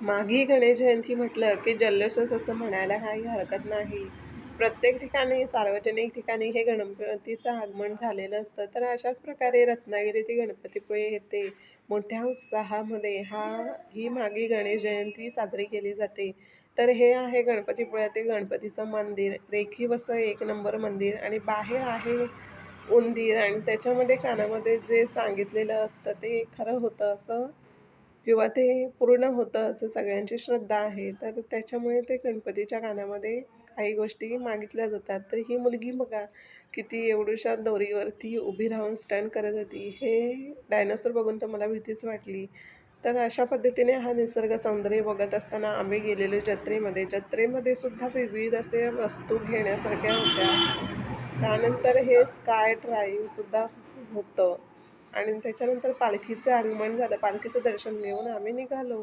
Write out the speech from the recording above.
माघी गणेश जयंती म्हटलं की जल्लोषच असं म्हणायला काही हरकत नाही. प्रत्येक ठिकाणी, सार्वजनिक ठिकाणी हे गणपतीचं आगमन झालेलं असतं. तर अशाच प्रकारे रत्नागिरीतील गणपतीपुळे येथे मोठ्या उत्साहामध्ये ही माघी गणेश जयंती साजरी केली जाते. तर हे आहे गणपतीपुळ्यातील गणपतीचं मंदिर. रेखीव असं एक नंबर मंदिर आणि बाहेर आहे उंदीर आणि त्याच्यामध्ये कानामध्ये जे सांगितलेलं असतं ते खरं होतं असं किंवा ते पूर्ण होतं असं सगळ्यांची श्रद्धा आहे. तर त्याच्यामुळे ते गणपतीच्या कानामध्ये काही गोष्टी मागितल्या जातात. तर ही मुलगी बघा किती एवढ्याशा दोरीवरती उभी राहून स्टंट करत होती. हे डायनोसॉर बघून तर मला भीतीच वाटली. तर अशा पद्धतीने हा निसर्ग सौंदर्य बघत असताना आम्ही गेलेलो जत्रेमध्ये. जत्रेमध्ये सुद्धा विविध असे वस्तू घेण्यासारख्या होत्या. त्यानंतर हे स्काय ड्राईव्हसुद्धा होतं आणि त्याच्यानंतर पालखीचं आगमन झालं. पालखीचं दर्शन घेऊन आम्ही निघालो.